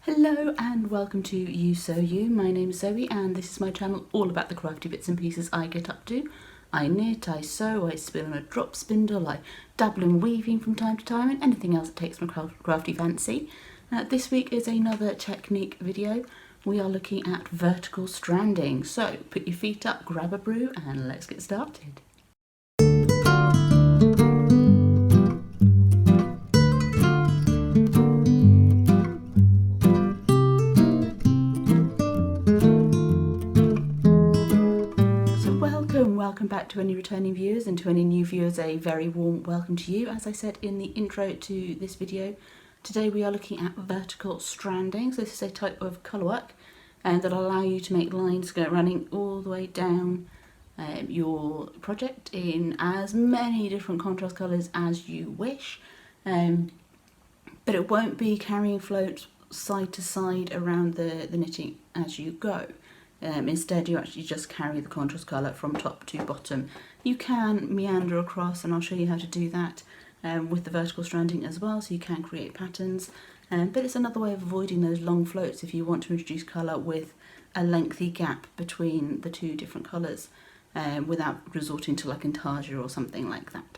Hello and welcome to Ewe Sew You. My name is Zoe and this is my channel all about the crafty bits and pieces I get up to. I knit, I sew, I spin on a drop spindle, I dabble in weaving from time to time and anything else that takes my crafty fancy. This week is another technique video. We are looking at vertical stranding. So put your feet up, grab a brew and let's get started. Welcome back to any returning viewers, and to any new viewers a very warm welcome to you. As I said in the intro to this video, today we are looking at vertical stranding. So this is a type of colourwork that will allow you to make lines running all the way down your project in as many different contrast colours as you wish, but it won't be carrying floats side to side around the knitting as you go. Instead you actually just carry the contrast colour from top to bottom. You can meander across, and I'll show you how to do that with the vertical stranding as well, so you can create patterns, but it's another way of avoiding those long floats if you want to introduce colour with a lengthy gap between the two different colours without resorting to like intarsia or something like that.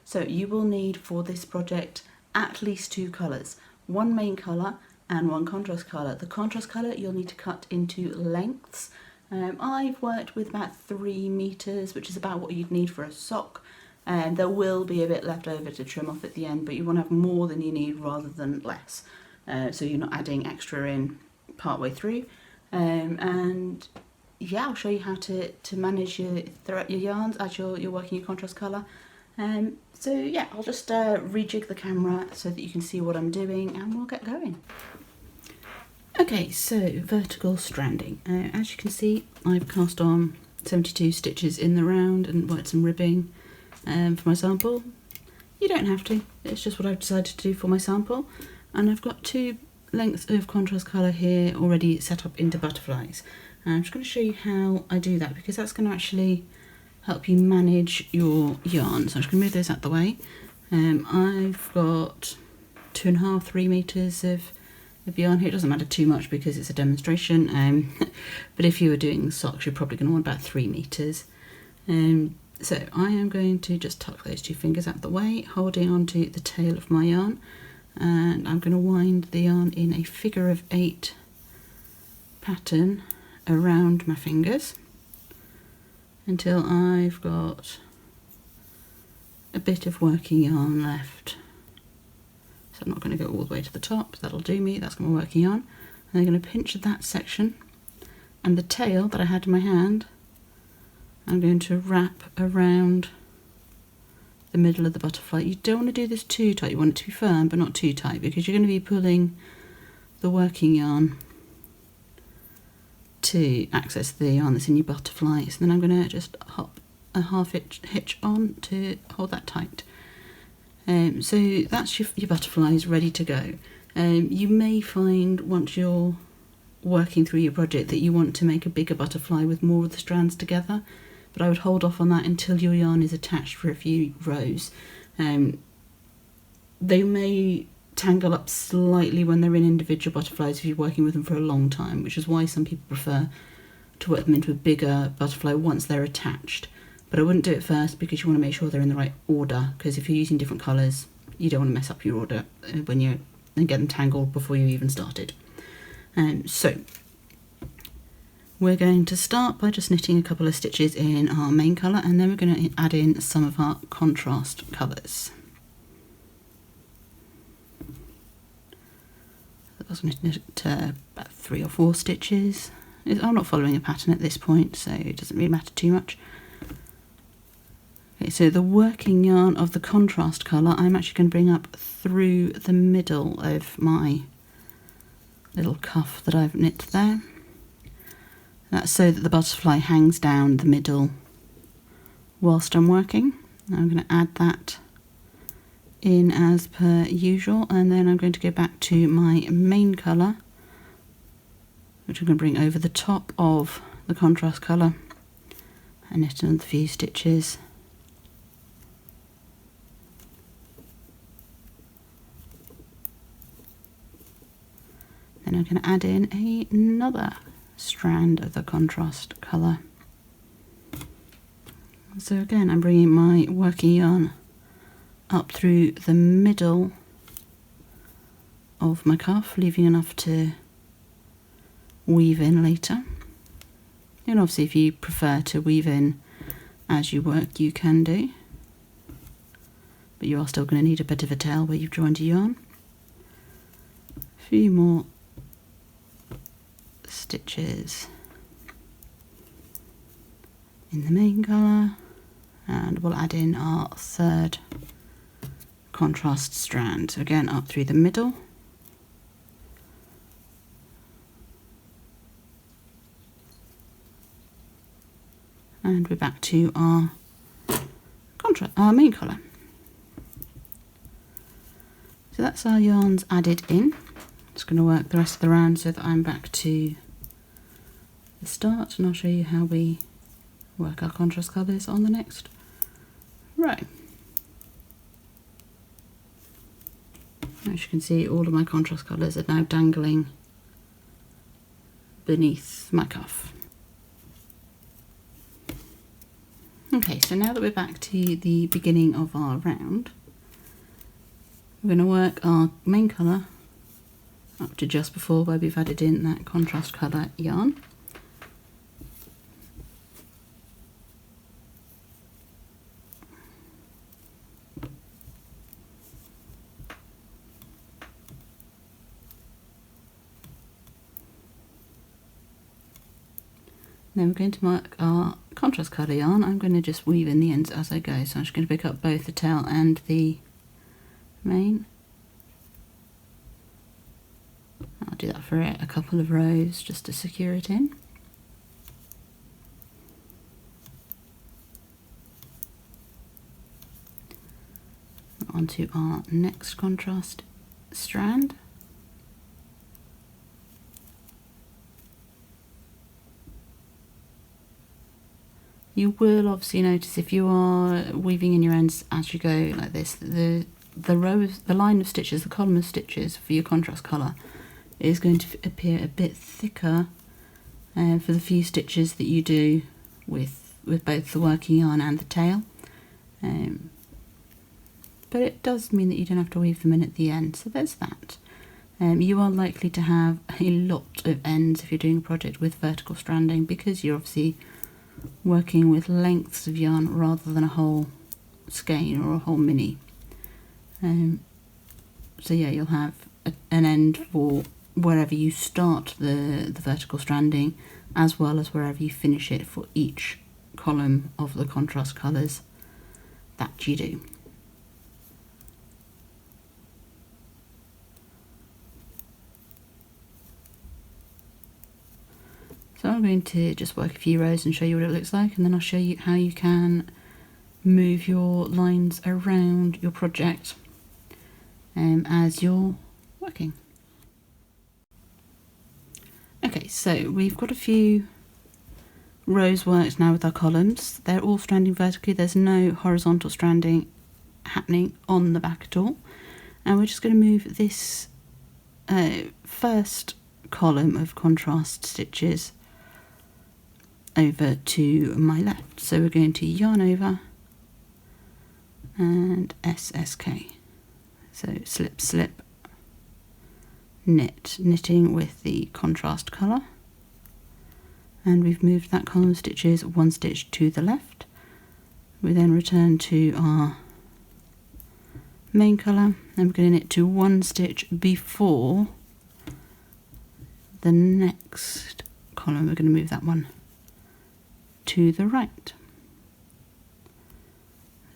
So you will need for this project at least two colours, one main colour and one contrast colour. The contrast colour you'll need to cut into lengths. I've worked with about 3 meters, which is about what you'd need for a sock. There will be a bit left over to trim off at the end, but you want to have more than you need rather than less. So you're not adding extra in part way through. And yeah, I'll show you how to manage your yarns as you're working your contrast colour. So yeah, I'll just rejig the camera so that you can see what I'm doing and we'll get going. Okay, so vertical stranding. As you can see, I've cast on 72 stitches in the round and worked some ribbing for my sample. You don't have to, it's just what I've decided to do for my sample. And I've got 2 lengths of contrast colour here already set up into butterflies. And I'm just going to show you how I do that, because that's going to actually help you manage your yarn. So I'm just going to move those out the way. I've got 2.5, 3 meters of yarn here. It doesn't matter too much because it's a demonstration, but if you were doing socks you're probably going to want about 3 meters. So I am going to just tuck those 2 fingers out the way, holding onto the tail of my yarn, and I'm going to wind the yarn in a figure of 8 pattern around my fingers until I've got a bit of working yarn left. So I'm not going to go all the way to the top, that'll do me, that's my working yarn. And I'm going to pinch that section, and the tail that I had in my hand I'm going to wrap around the middle of the butterfly. You don't want to do this too tight, you want it to be firm but not too tight, because you're going to be pulling the working yarn to access the yarn that's in your butterfly. So then I'm going to just hop a half hitch on to hold that tight. So that's your butterflies ready to go. You may find once you're working through your project that you want to make a bigger butterfly with more of the strands together, but I would hold off on that until your yarn is attached for a few rows. They may tangle up slightly when they're in individual butterflies if you're working with them for a long time, which is why some people prefer to work them into a bigger butterfly once they're attached. But I wouldn't do it first, because you want to make sure they're in the right order, because if you're using different colours you don't want to mess up your order when you get them tangled before you even started. So we're going to start by just knitting a couple of stitches in our main colour, and then we're going to add in some of our contrast colours. I was going to knit about 3 or 4 stitches. I'm not following a pattern at this point, so it doesn't really matter too much. Okay, so the working yarn of the contrast colour I'm actually going to bring up through the middle of my little cuff that I've knit there. That's so that the butterfly hangs down the middle whilst I'm working. Now I'm going to add that in as per usual, and then I'm going to go back to my main colour, which I'm going to bring over the top of the contrast colour and knit another few stitches. Then I'm going to add in another strand of the contrast colour. So again, I'm bringing my working yarn up through the middle of my cuff, leaving enough to weave in later. And obviously if you prefer to weave in as you work, you can do, but you are still going to need a bit of a tail where you've joined your yarn. A few more stitches in the main colour, and we'll add in our third contrast strand. So again, up through the middle. And we're back to our main colour. So that's our yarns added in. Just going to work the rest of the round so that I'm back to the start, and I'll show you how we work our contrast colours on the next row. As you can see, all of my contrast colours are now dangling beneath my cuff. Okay, so now that we're back to the beginning of our round, we're going to work our main colour up to just before where we've added in that contrast colour yarn. Then we're going to mark our contrast colour yarn. I'm going to just weave in the ends as I go, so I'm just going to pick up both the tail and the main. I'll do that for a couple of rows just to secure it in. Onto our next contrast strand. You will obviously notice if you are weaving in your ends as you go like this, the line of stitches, the column of stitches for your contrast colour is going to appear a bit thicker for the few stitches that you do with both the working yarn and the tail. But it does mean that you don't have to weave them in at the end, so there's that. You are likely to have a lot of ends if you're doing a project with vertical stranding, because you're obviously working with lengths of yarn rather than a whole skein or a whole mini. So yeah, you'll have an end for wherever you start the vertical stranding, as well as wherever you finish it for each column of the contrast colours that you do. So I'm going to just work a few rows and show you what it looks like, and then I'll show you how you can move your lines around your project as you're working. Okay, so we've got a few rows worked now with our columns. They're all stranding vertically, there's no horizontal stranding happening on the back at all. And we're just going to move this first column of contrast stitches over to my left. So we're going to yarn over and SSK. So slip, slip, knit, knitting with the contrast colour. And we've moved that column of stitches one stitch to the left. We then return to our main colour, and we're going to knit to one stitch before the next column. We're going to move that one to the right.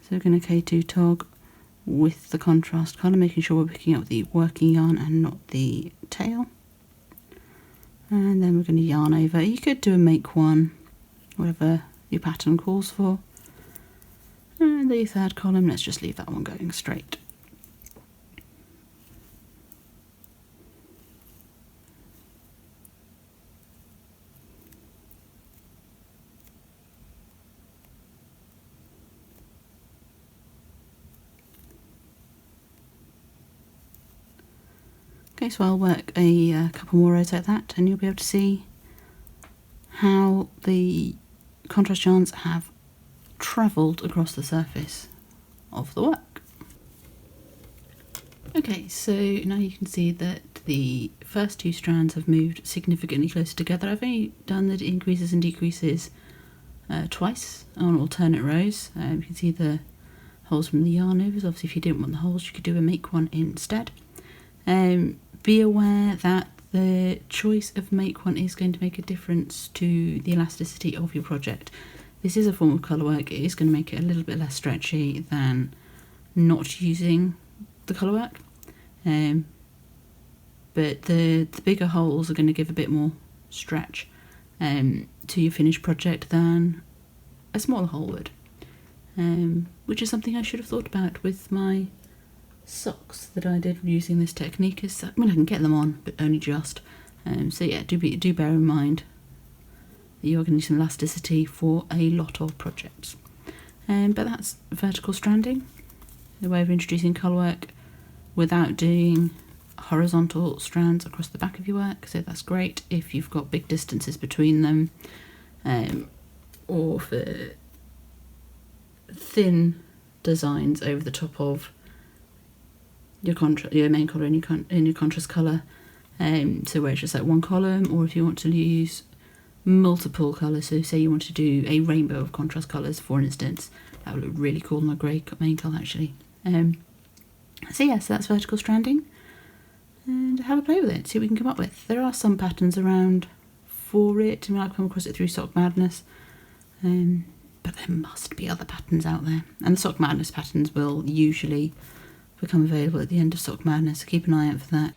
So we're going to K2 tog with the contrast colour, making sure we're picking up the working yarn and not the tail. And then we're going to yarn over. You could do a make one, whatever your pattern calls for. And the third column, let's just leave that one going straight. Okay, so I'll work a couple more rows like that, and you'll be able to see how the contrast yarns have travelled across the surface of the work. Okay, so now you can see that the first two strands have moved significantly closer together. I've only done the increases and decreases twice on alternate rows. You can see the holes from the yarn overs. Obviously, if you didn't want the holes, you could do a make one instead. Be aware that the choice of make one is going to make a difference to the elasticity of your project. This is a form of colourwork. It is going to make it a little bit less stretchy than not using the colourwork. But the bigger holes are going to give a bit more stretch to your finished project than a smaller hole would. Which is something I should have thought about with my socks that I did using this technique. I can get them on, but only just. So yeah, do bear in mind that you're going to need some elasticity for a lot of projects. But that's vertical stranding, the way of introducing colourwork without doing horizontal strands across the back of your work. So that's great if you've got big distances between them, or for thin designs over the top of your main colour and your contrast colour. So where it's just like one column, or if you want to use multiple colours, so say you want to do a rainbow of contrast colours, for instance, that would look really cool on my grey main colour actually. So yeah, so that's vertical stranding, and have a play with it, see what we can come up with. There are some patterns around for it. I've come across it through Sock Madness, but there must be other patterns out there, and the Sock Madness patterns will usually become available at the end of Sock Madness, so keep an eye out for that.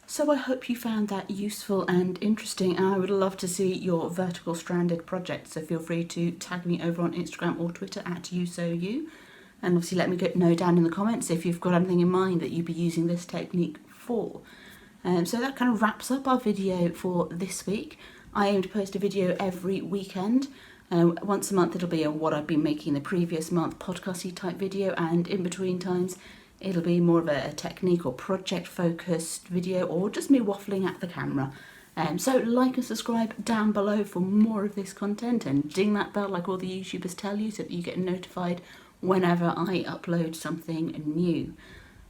So I hope you found that useful and interesting, and I would love to see your vertical stranded project, so feel free to tag me over on Instagram or Twitter at Ewe Sew You, and obviously let me know down in the comments if you've got anything in mind that you'd be using this technique for. So that kind of wraps up our video for this week. I aim to post a video every weekend. Once a month it'll be a what I've been making the previous month podcasty type video, and in between times it'll be more of a technique or project focused video, or just me waffling at the camera. So like and subscribe down below for more of this content, and ding that bell like all the YouTubers tell you so that you get notified whenever I upload something new.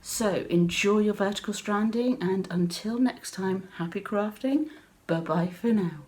So enjoy your vertical stranding, and until next time, happy crafting. Bye bye for now.